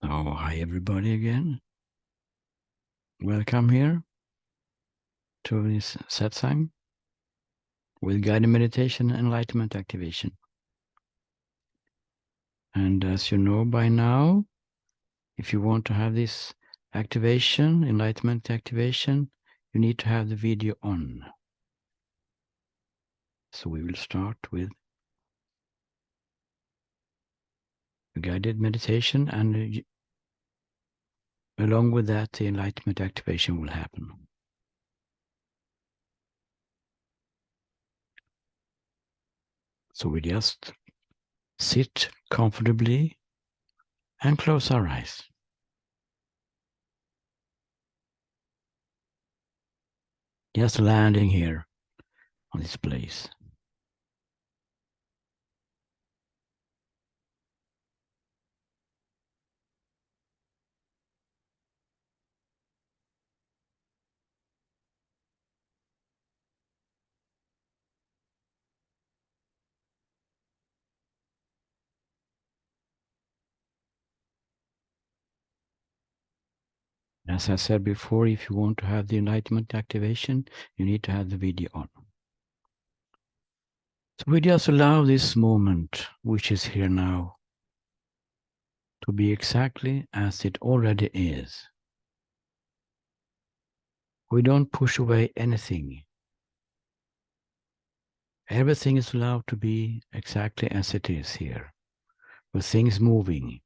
Oh, hi everybody again. Welcome here to this satsang with guided meditation and enlightenment activation. And as you know by now, if you want to have this activation, enlightenment activation, you need to have the video on. So we will start with guided meditation, and along with that, the enlightenment activation will happen. So we just sit comfortably and close our eyes. Just landing here on this place. As I said before, if you want to have the enlightenment activation, you need to have the video on. So we just allow this moment, which is here now, to be exactly as it already is. We don't push away anything. Everything is allowed to be exactly as it is here, with things moving,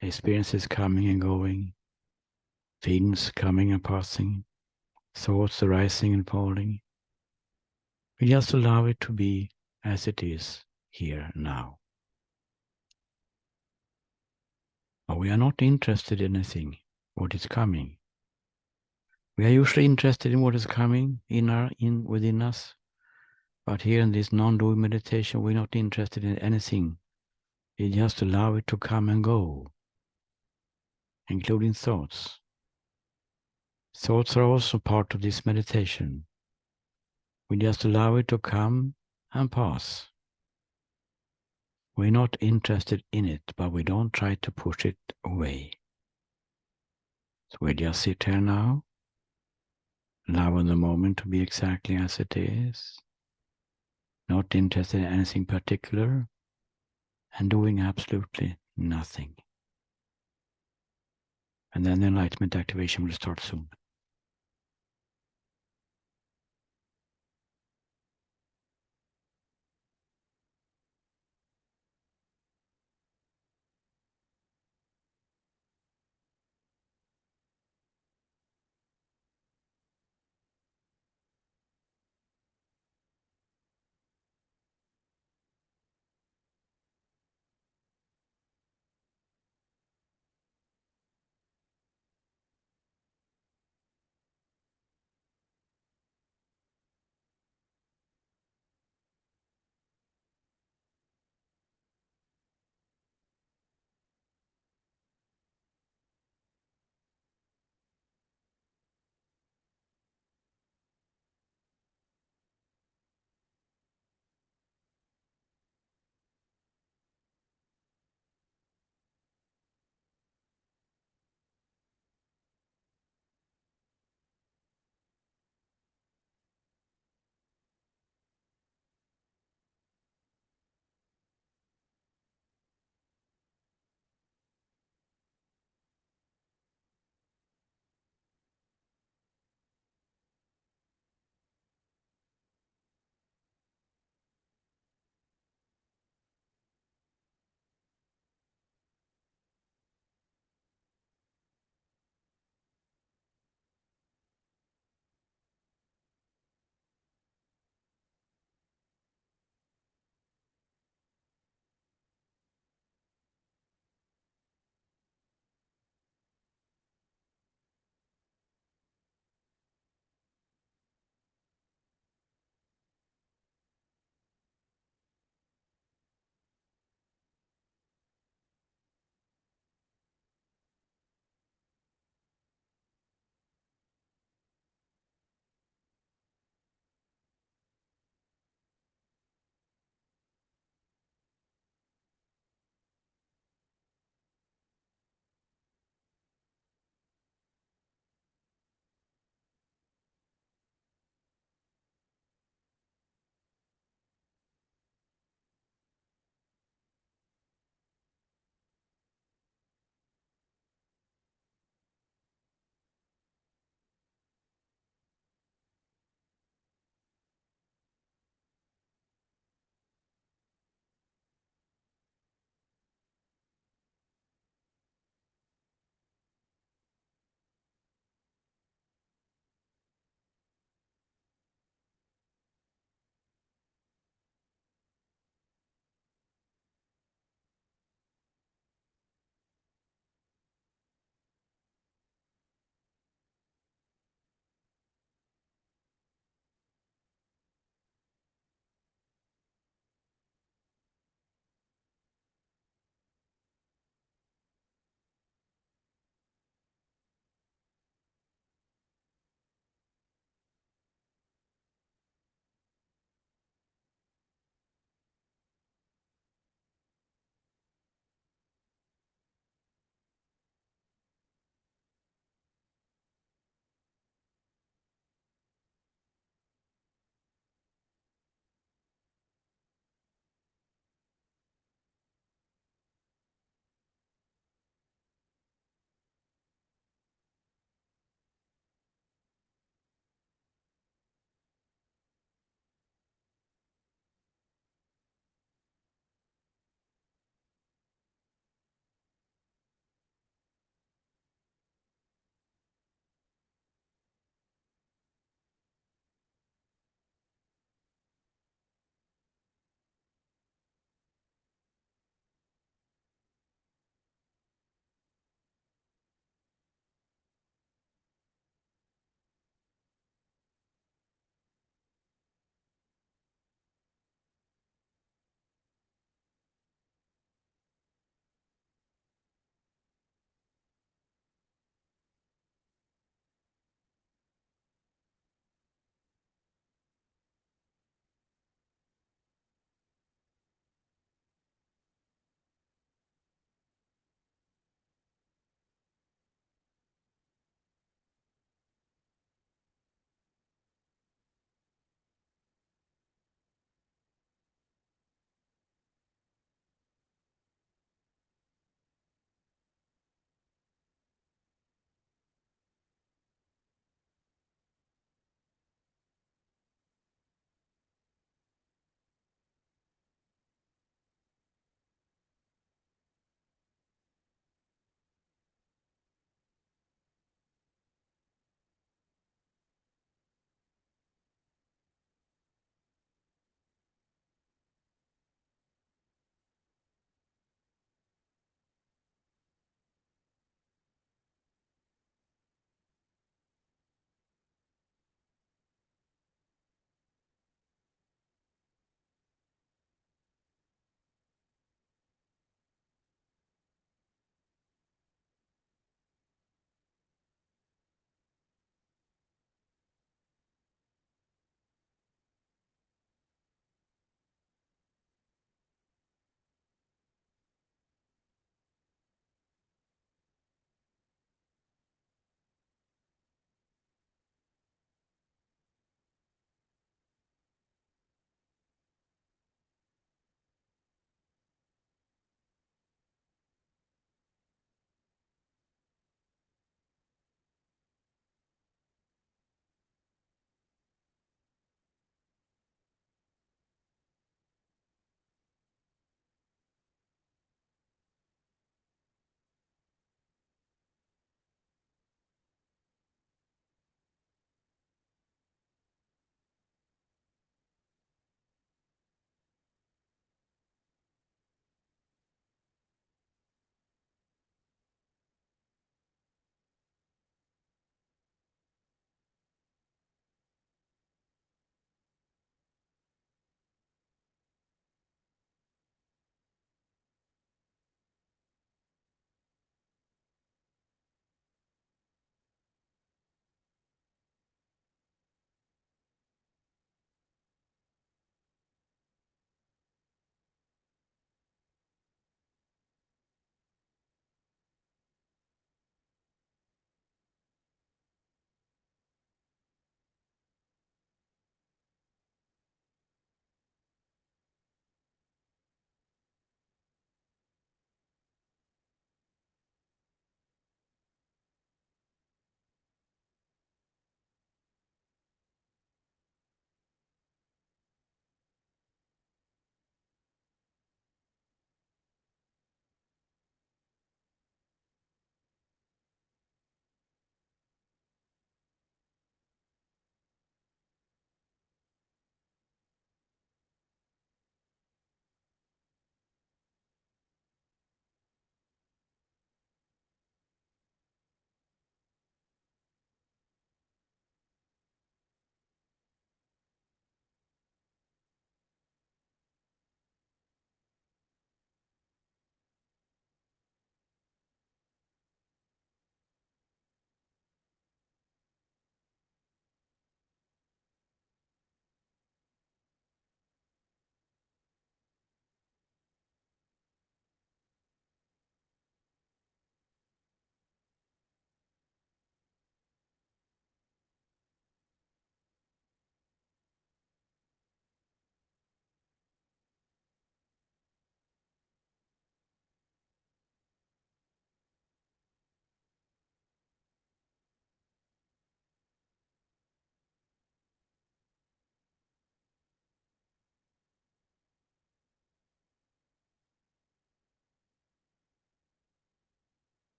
experiences coming and going, feelings coming and passing, thoughts arising and falling. We just allow it to be as it is here now. But we are not interested in anything, what is coming. We are usually interested in what is coming within us. But here in this non-doing meditation, we're not interested in anything. We just allow it to come and go, including thoughts. Thoughts are also part of this meditation. We just allow it to come and pass. We're not interested in it, but we don't try to push it away. So we just sit here now, allowing the moment to be exactly as it is, not interested in anything particular, and doing absolutely nothing. And then the enlightenment activation will start soon.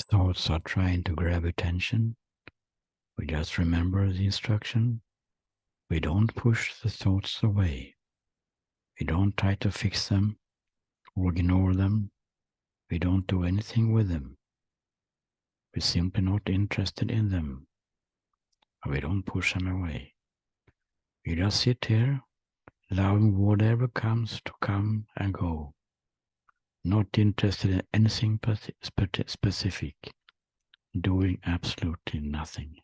thoughts are trying to grab attention, we just remember the instruction. We don't push the thoughts away. We don't try to fix them or ignore them. We don't do anything with them. We're simply not interested in them. We don't push them away. We just sit here, allowing whatever comes to come and go. Not interested in anything specific, doing absolutely nothing.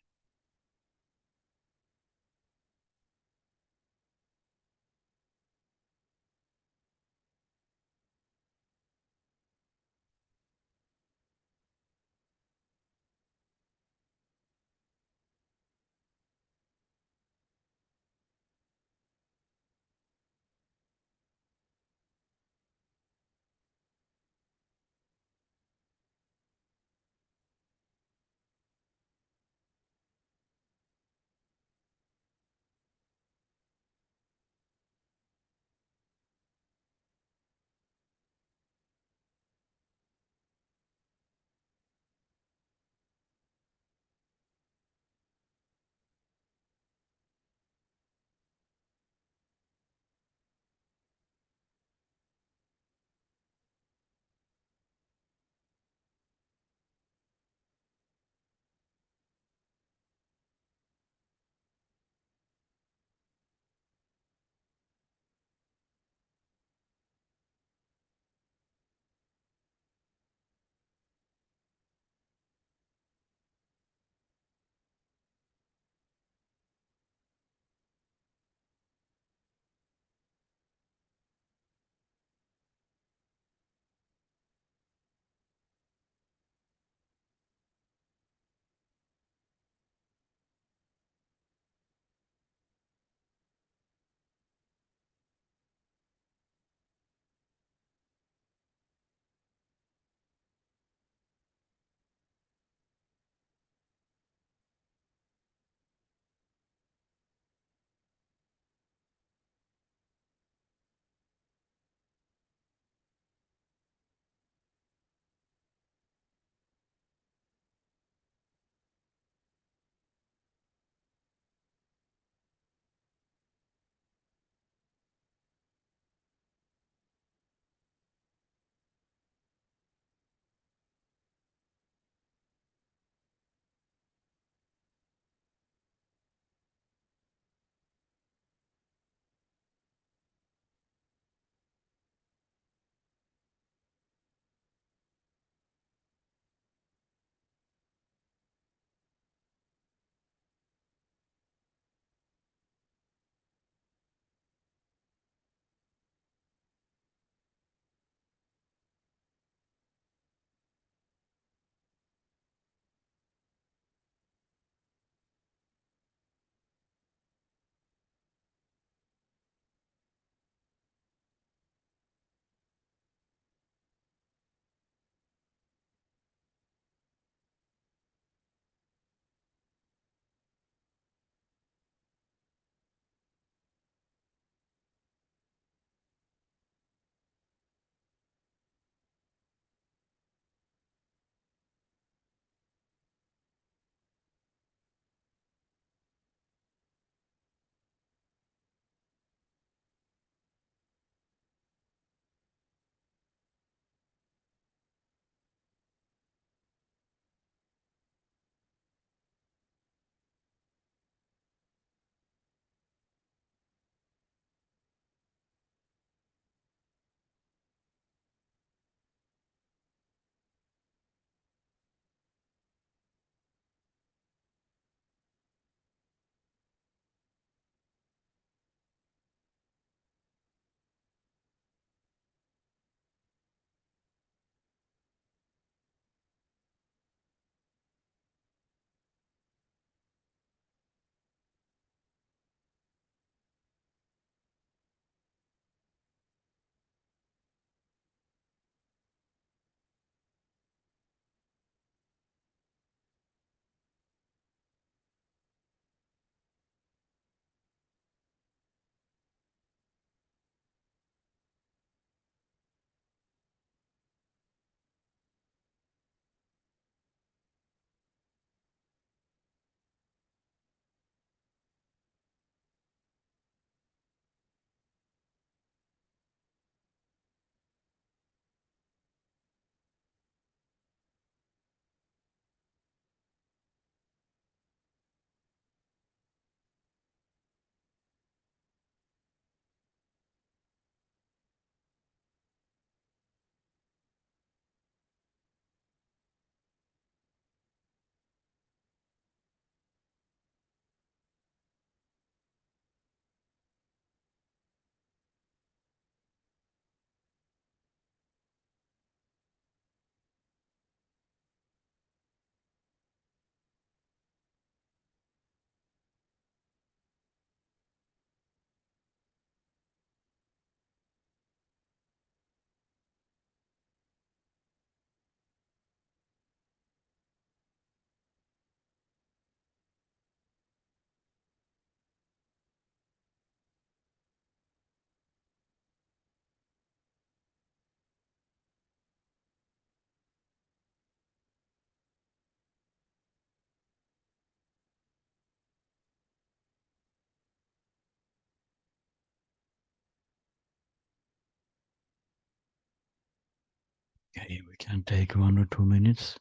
can take 1 or 2 minutes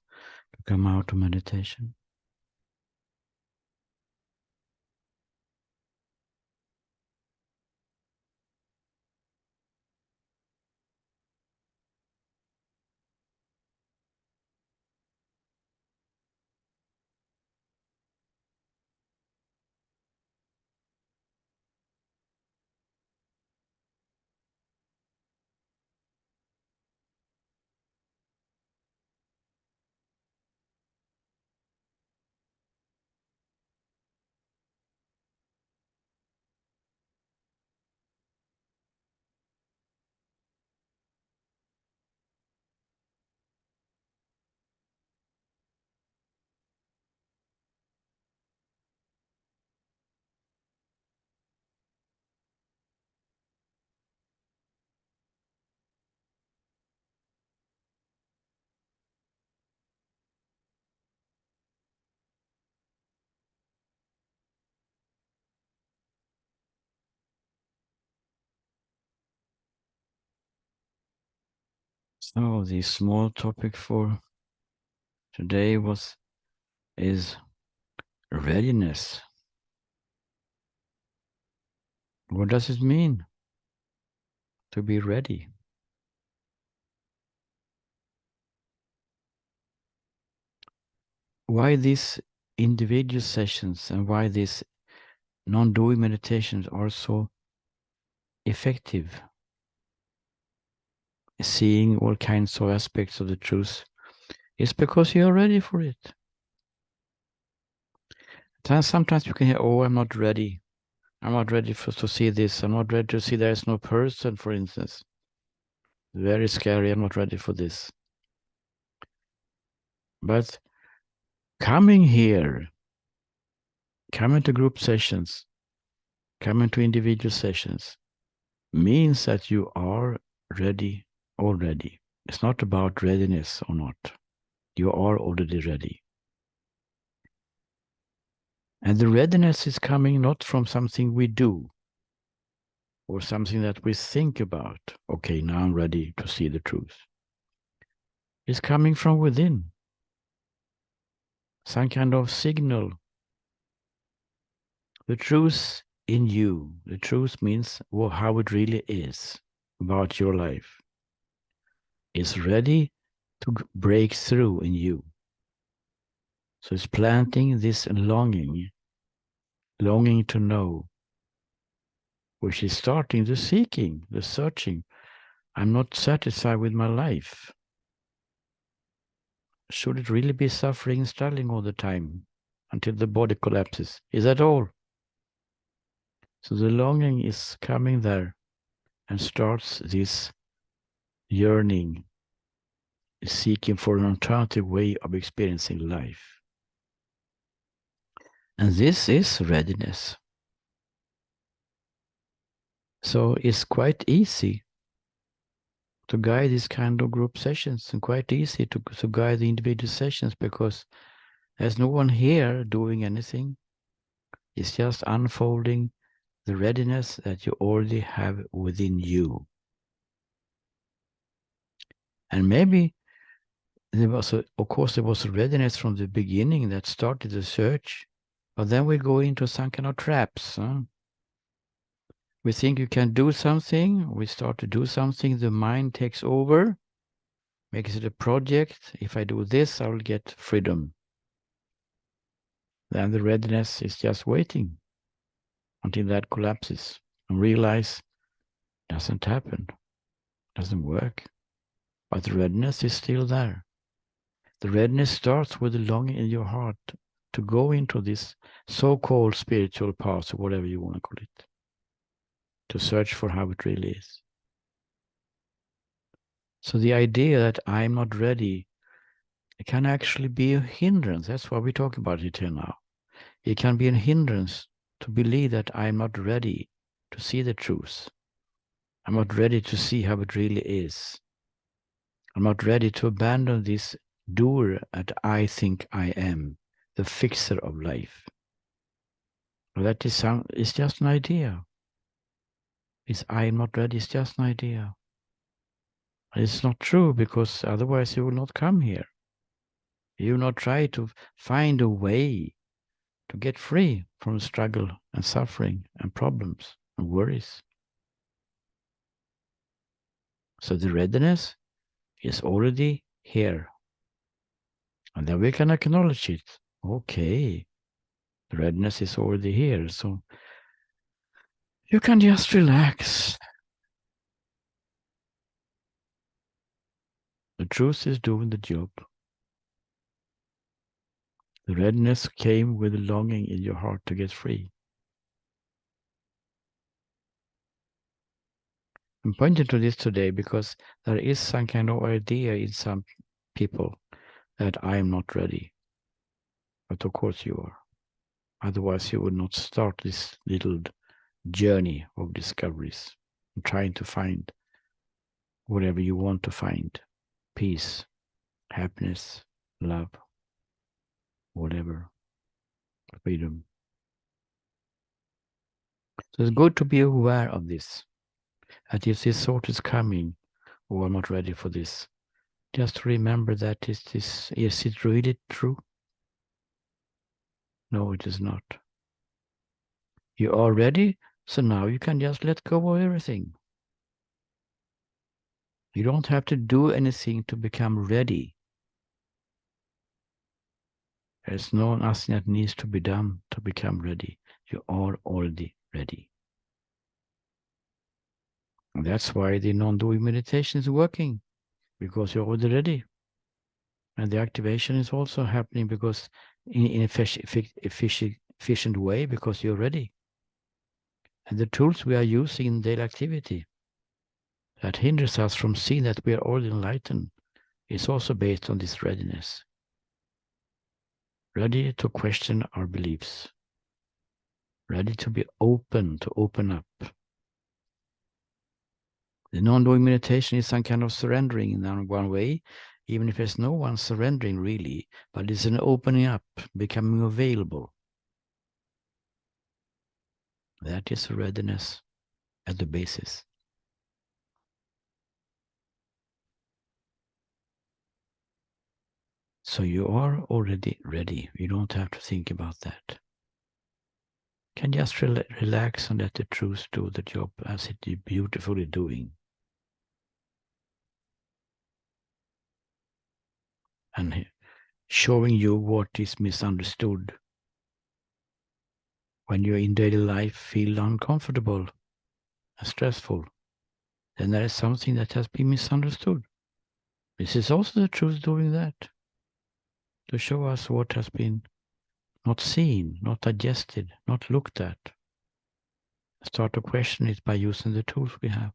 to come out of meditation. So the small topic for today is readiness. What does it mean to be ready? Why these individual sessions and why these non-doing meditations are so effective? Seeing all kinds of aspects of the truth is because you are ready for it. Sometimes you can hear, oh, I'm not ready. I'm not ready to see this. I'm not ready to see there is no person, for instance. Very scary. I'm not ready for this. But coming here, coming to group sessions, coming to individual sessions means that you are ready already. It's not about readiness or not. You are already ready. And the readiness is coming not from something we do or something that we think about. Okay, now I'm ready to see the truth. It's coming from within. Some kind of signal. The truth in you. The truth means how it really is about your life. Is ready to break through in you. So it's planting this longing to know, which is starting the seeking, the searching. I'm not satisfied with my life. Should it really be suffering and struggling all the time until the body collapses? Is that all? So the longing is coming there and starts this yearning, seeking for an alternative way of experiencing life. And this is readiness. So it's quite easy to guide this kind of group sessions and quite easy to guide the individual sessions because there's no one here doing anything. It's just unfolding the readiness that you already have within you. And maybe there was, of course, there was a readiness from the beginning that started the search, but then we go into some kind of traps. We think you can do something, we start to do something, the mind takes over, makes it a project. If I do this, I will get freedom. Then the readiness is just waiting until that collapses and realize it doesn't happen, doesn't work. But the readiness is still there. The readiness starts with the longing in your heart to go into this so-called spiritual path, or whatever you want to call it, to search for how it really is. So the idea that I'm not ready, it can actually be a hindrance. That's why we talk about it here now. It can be a hindrance to believe that I'm not ready to see the truth. I'm not ready to see how it really is. I'm not ready to abandon this doer that I think I am, the fixer of life. That is it's just an idea. I am not ready, it's just an idea. It's not true, because otherwise you will not come here. You will not try to find a way to get free from struggle and suffering and problems and worries. So the readiness is already here. And then we can acknowledge it. Okay, the readiness is already here. So you can just relax. The truth is doing the job. The readiness came with a longing in your heart to get free. I'm pointing to this today because there is some kind of idea in some people that I am not ready. But of course you are. Otherwise you would not start this little journey of discoveries, trying to find whatever you want to find. Peace, happiness, love, whatever, freedom. So it's good to be aware of this. That if this thought is coming, or I'm not ready for this, just remember that is it really true? No, it is not. You are ready, so now you can just let go of everything. You don't have to do anything to become ready. There's nothing that needs to be done to become ready. You are already ready. And that's why the non-doing meditation is working, because you're already ready. And the activation is also happening because in an efficient way, because you're ready. And the tools we are using in daily activity that hinders us from seeing that we are already enlightened is also based on this readiness. Ready to question our beliefs. Ready to be open, to open up. The non-doing meditation is some kind of surrendering in one way, even if there's no one surrendering really, but it's an opening up, becoming available. That is readiness at the basis. So you are already ready. You don't have to think about that. You can just relax and let the truth do the job as it is beautifully doing. And showing you what is misunderstood. When you in daily life feel uncomfortable and stressful, then there is something that has been misunderstood. This is also the truth doing that, to show us what has been not seen, not digested, not looked at. Start to question it by using the tools we have.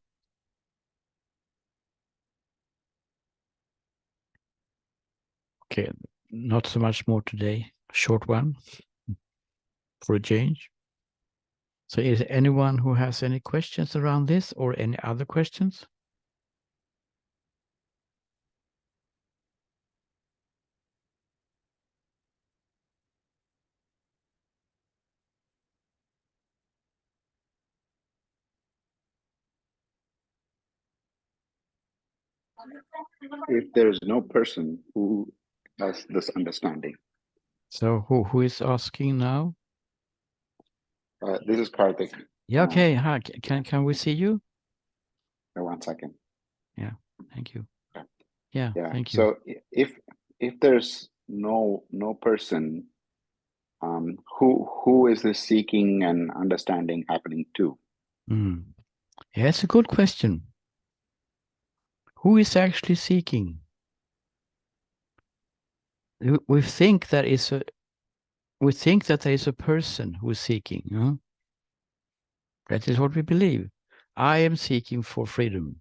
Okay, not so much more today. Short one for a change. So is there anyone who has any questions around this or any other questions? If there is no person who has this understanding. So who is asking now? This is Karthik. Yeah, okay. Hi. Can we see you? 1 second. Yeah, thank you. Yeah, thank you. So if there's no person, who is this seeking and understanding happening to? Yeah, it's a good question. Who is actually seeking? We think that there is a person who is seeking. Huh? That is what we believe. I am seeking for freedom.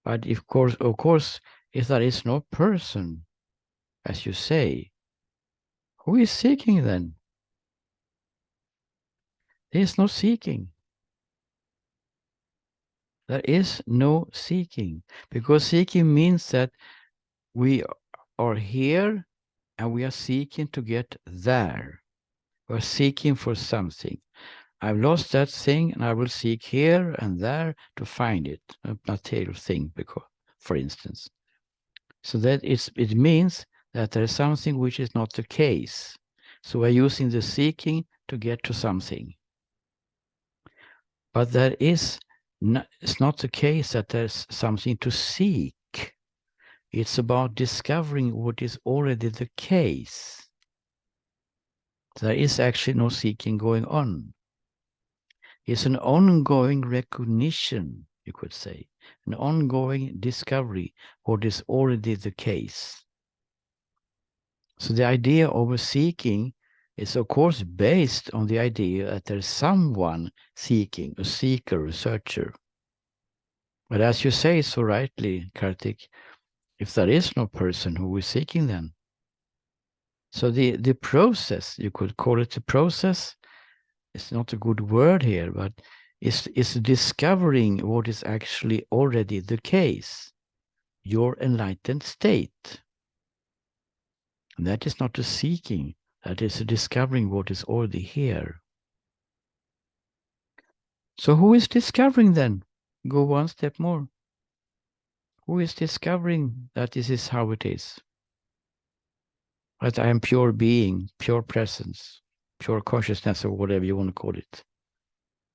But of course, if there is no person, as you say, who is seeking then? There is no seeking. There is no seeking, because seeking means that we are here and we are seeking to get there. We're seeking for something. I've lost that thing and I will seek here and there to find it, a material thing, because, for instance. So that it means that there is something which is not the case. So we're using the seeking to get to something. But it's not the case that there's something to seek. It's about discovering what is already the case. There is actually no seeking going on. It's an ongoing recognition, you could say, an ongoing discovery what is already the case. So the idea of a seeking is of course based on the idea that there's someone seeking, a seeker, a searcher. But as you say so rightly, Kartik, if there is no person who is seeking then. So the process, you could call it a process, it's not a good word here, but it's discovering what is actually already the case, your enlightened state. And that is not a seeking, that is a discovering what is already here. So who is discovering then? Go one step more. Who is discovering that this is how it is? That I am pure being, pure presence, pure consciousness, or whatever you want to call it,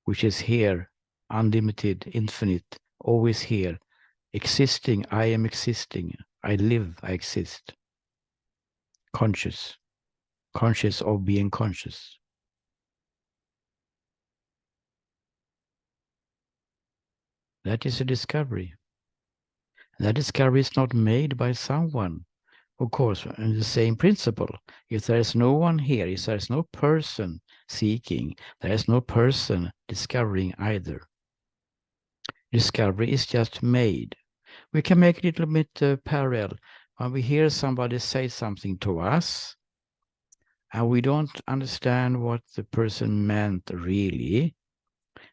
which is here, unlimited, infinite, always here, existing, I am existing, I live, I exist, conscious, conscious of being conscious. That is a discovery. That discovery is not made by someone. Of course, in the same principle, if there is no one here, if there is no person seeking, there is no person discovering either. Discovery is just made. We can make it a little bit parallel. When we hear somebody say something to us, and we don't understand what the person meant really,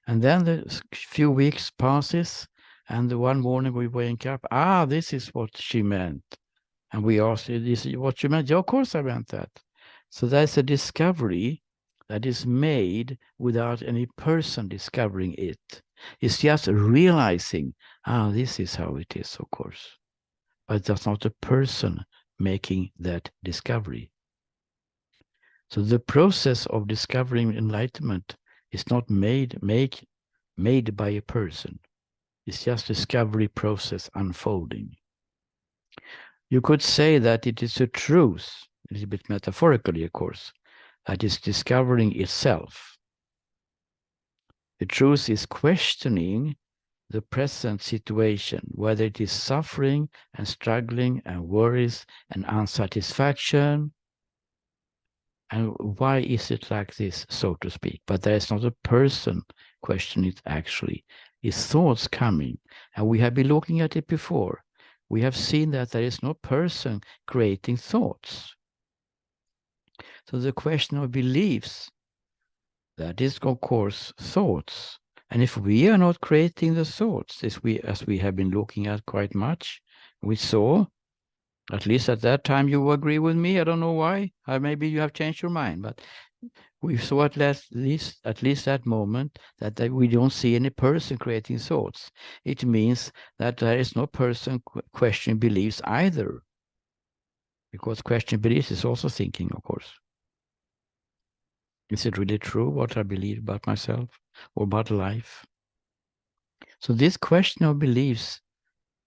and then the few weeks passes, and the one morning we wake up, this is what she meant. And we ask, is what you meant? Yeah, of course I meant that. So that's a discovery that is made without any person discovering it. It's just realizing, this is how it is, of course. But that's not a person making that discovery. So the process of discovering enlightenment is not made by a person. It's just discovery process unfolding. You could say that it is a truth, a little bit metaphorically, of course, that is discovering itself. The truth is questioning the present situation, whether it is suffering and struggling and worries and unsatisfaction. And why is it like this, so to speak? But there is not a person questioning it actually. It's thoughts coming. And we have been looking at it before. We have seen that there is no person creating thoughts. So the question of beliefs, that is, of course, thoughts. And if we are not creating the thoughts, as we have been looking at quite much, we saw, at least at that time you agree with me, I don't know why, maybe you have changed your mind, but we saw at least that moment that we don't see any person creating thoughts. It means that there is no person questioning beliefs either. Because questioning beliefs is also thinking, of course. Is it really true what I believe about myself or about life? So this question of beliefs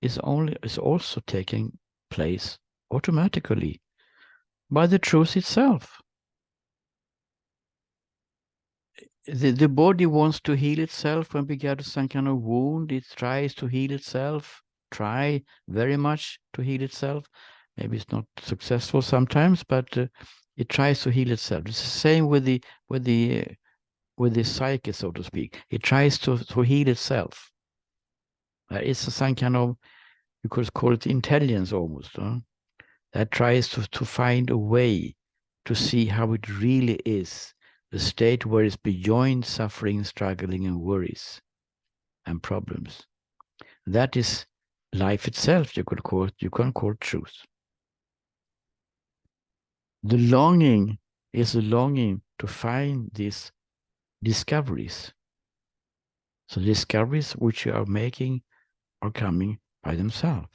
is also taking place automatically by the truth itself. The body wants to heal itself when we get some kind of wound. It tries to heal itself, try very much to heal itself. Maybe it's not successful sometimes, but it tries to heal itself. It's the same with the psyche, so to speak. It tries to heal itself. It's some kind of, you could call it intelligence almost, that tries to find a way to see how it really is, the state where it's beyond suffering, struggling, and worries and problems. That is life itself, you can call truth. The longing is a longing to find this discoveries. So discoveries which you are making are coming by themselves.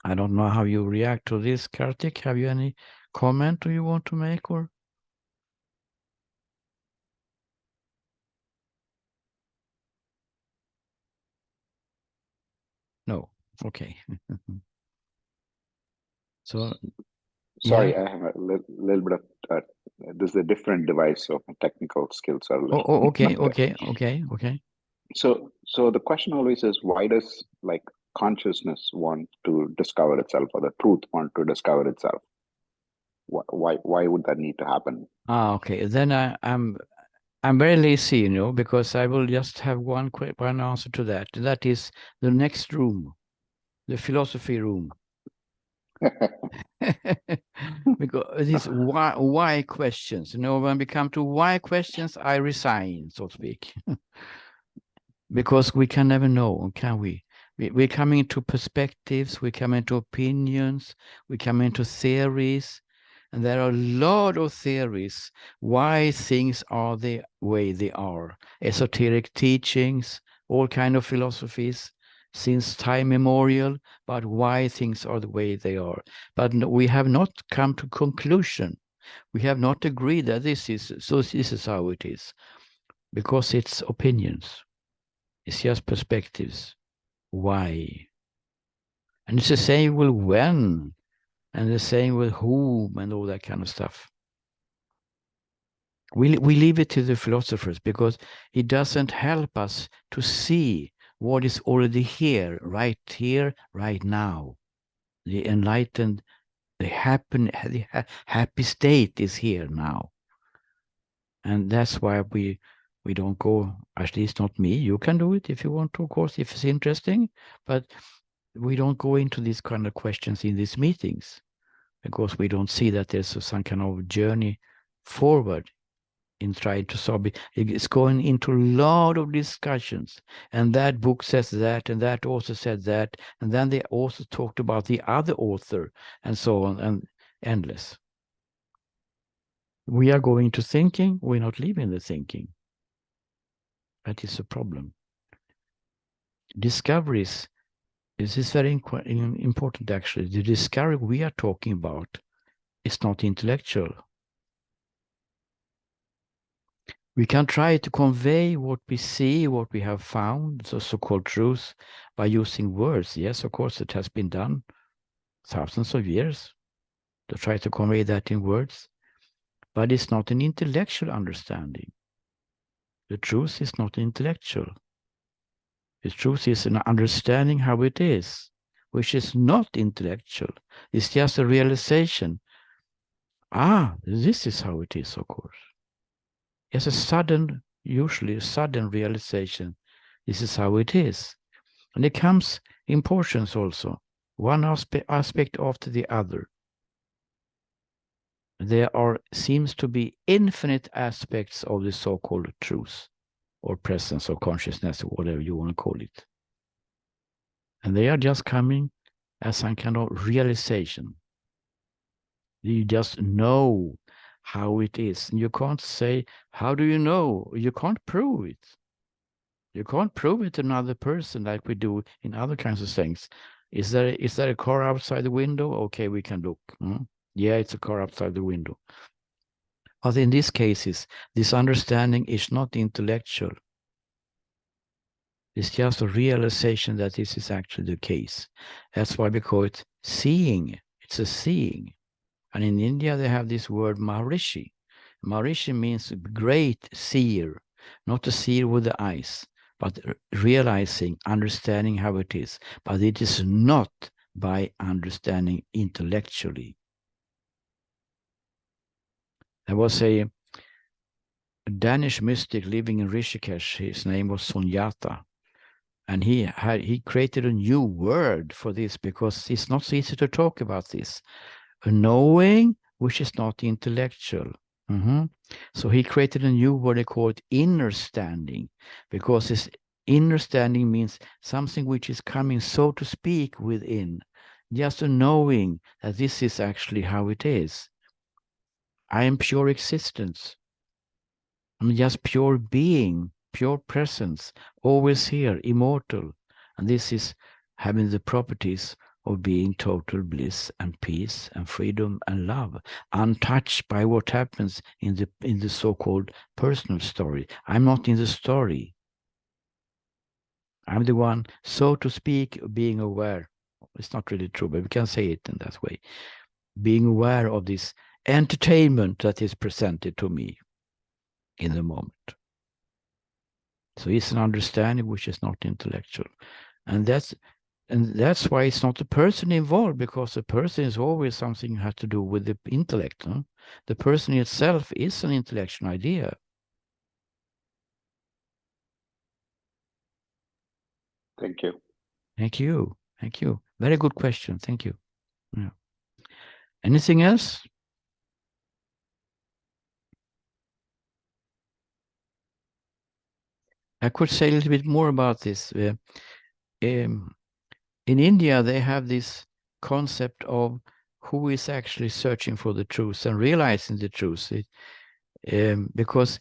I don't know how you react to this, Kartik. Have you any comment you want to make, or? No. Okay. So, Sorry, yeah. I have a little bit of this is a different device, so my technical skills are a little. Okay. So the question always is, why does like consciousness want to discover itself, or the truth want to discover itself? Why would that need to happen? Okay. Then I'm very lazy, because I will just have one answer to that. That is the next room, the philosophy room. Because these why questions, when we come to why questions, I resign, so to speak. Because we can never know, can we? We're coming into perspectives, we come into opinions, we come into theories, and there are a lot of theories why things are the way they are. Esoteric teachings, all kind of philosophies, since time immemorial, but why things are the way they are. But we have not come to conclusion. We have not agreed that this is how it is, because it's opinions. It's just perspectives. Why? And it's the same with when, and the same with whom, and all that kind of stuff. We leave it to the philosophers because it doesn't help us to see what is already here, right now. The enlightened, the happy state is here now. And that's why we don't go, at least not me. You can do it if you want to, of course, if it's interesting. But we don't go into these kind of questions in these meetings because we don't see that there's some kind of journey forward in trying to solve it. It's going into a lot of discussions. And that book says that, and that author said that. And then they also talked about the other author and so on, and endless. We are going to thinking, we're not leaving the thinking. That is a problem. Discoveries. This is very important, actually. The discovery we are talking about is not intellectual. We can try to convey what we see, what we have found, the so-called truth, by using words. Yes, of course, it has been done thousands of years to try to convey that in words. But it's not an intellectual understanding. The truth is not intellectual. The truth is an understanding how it is, which is not intellectual. It's just a realization. This is how it is, of course. It's usually a sudden realization. This is how it is. And it comes in portions also, one aspect after the other. There seems to be infinite aspects of the so-called truth or presence or consciousness or whatever you want to call it. And they are just coming as some kind of realization. You just know how it is. And you can't say, how do you know? You can't prove it. You can't prove it to another person like we do in other kinds of things. Is there a car outside the window? Okay, we can look. Yeah, it's a car outside the window. But in these cases, this understanding is not intellectual. It's just a realization that this is actually the case. That's why we call it seeing. It's a seeing. And in India, they have this word Maharishi. Maharishi means great seer, not a seer with the eyes, but realizing, understanding how it is. But it is not by understanding intellectually. There was a Danish mystic living in Rishikesh. His name was Sunyata. And he created a new word for this because it's not so easy to talk about this. A knowing which is not intellectual. So he created a new word called inner standing, because this inner standing means something which is coming, so to speak, within. just a knowing that this is actually how it is. I am pure existence. I'm just pure being, pure presence, always here, immortal. And this is having the properties of being total bliss and peace and freedom and love, untouched by what happens in the so-called personal story. I'm not in the story. I'm the one, so to speak, being aware. It's not really true, but we can say it in that way. Being aware of this entertainment that is presented to me in the moment. So it's an understanding which is not intellectual. And that's why it's not the person involved, because the person is always something that has to do with the intellect. Huh? The person itself is an intellectual idea. Thank you. Thank you. Thank you. Very good question. Thank you. Yeah. Anything else? I could say a little bit more about this. Um, in India, they have this concept of who is actually searching for the truth and realizing the truth. Because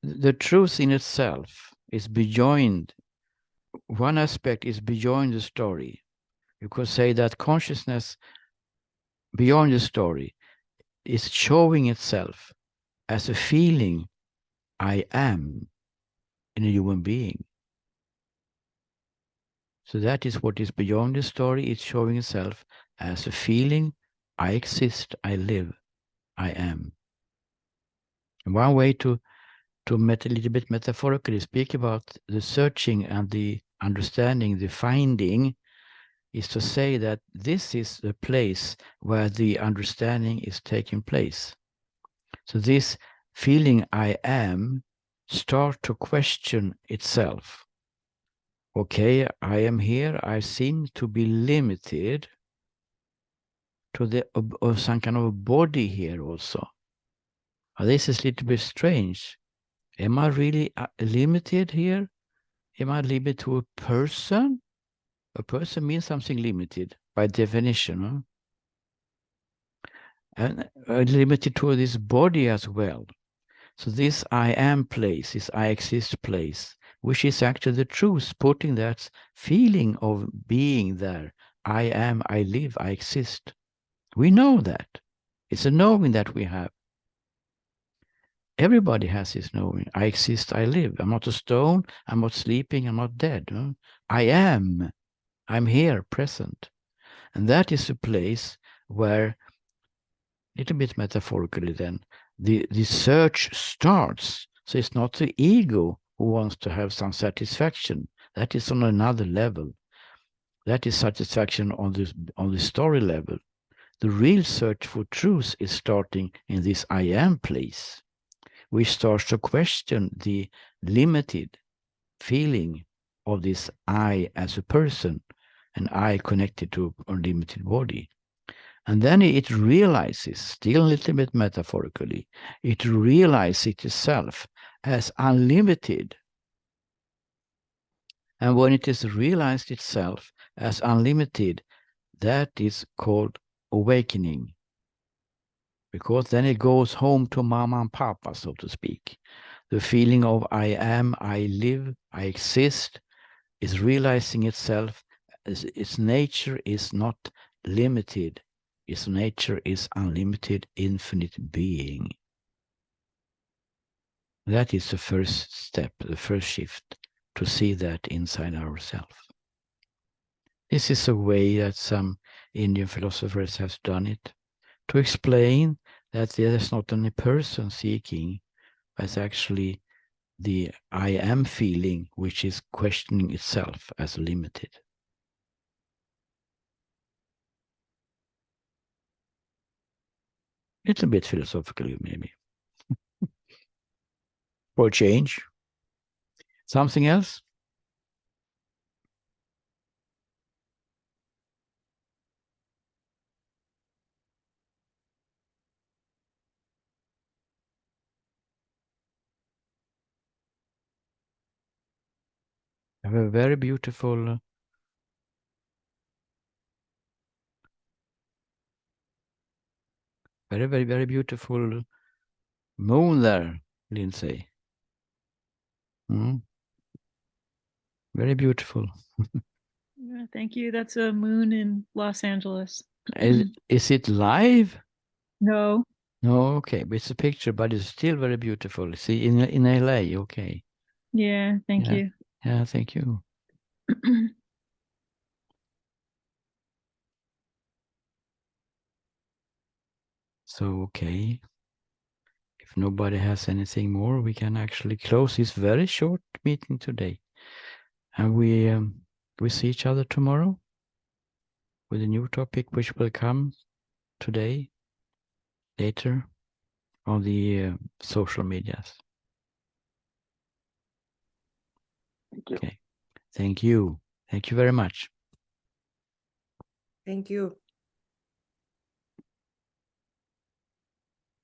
the truth in itself is beyond, one aspect is beyond the story. You could say that consciousness beyond the story is showing itself as a feeling I am in a human being. So that is what is beyond the story. It's showing itself as a feeling I exist, I live, I am. And one way to a little bit metaphorically speak about the searching and the understanding, the finding, is to say that this is the place where the understanding is taking place. So this feeling I am start to question itself. Okay, I am here. I seem to be limited to the of some kind of a body here also. This is a little bit strange. Am I really limited here? Am I limited to a person? A person means something limited by definition. Huh? And limited to this body as well. So this I am place, this I exist place, which is actually the truth, putting that feeling of being there. I am, I live, I exist. We know that. It's a knowing that we have. Everybody has this knowing. I exist, I live. I'm not a stone, I'm not sleeping, I'm not dead. Huh? I am. I'm here, present. And that is a place where, little bit metaphorically then, the search starts. So it's not the ego who wants to have some satisfaction. That is on another level. That is satisfaction on the story level. The real search for truth is starting in this I am place, which starts to question the limited feeling of this I as a person and I connected to a limited body. And then it realizes, still a little bit metaphorically, it realizes itself as unlimited. And when it is realized itself as unlimited, that is called awakening. Because then it goes home to mama and papa, so to speak. The feeling of I am, I live, I exist is realizing itself as its nature is not limited. Its nature is unlimited, infinite being. That is the first step, the first shift, to see that inside ourselves. This is a way that some Indian philosophers have done it, to explain that there is not only person seeking, but it's actually the I am feeling which is questioning itself as limited. Little bit philosophically, maybe. For a change. Something else? I have a very beautiful Very, very, very beautiful moon there, Lindsay. Very beautiful. Yeah, thank you. That's a moon in Los Angeles. Is it live? No. No, okay, but it's a picture, but it's still very beautiful. See, in LA, okay. Yeah, thank you. Yeah, thank you. So, okay. If nobody has anything more, we can actually close this very short meeting today. And we see each other tomorrow with a new topic, which will come today, later, on the social medias. Thank you. Okay. Thank you. Thank you very much. Thank you.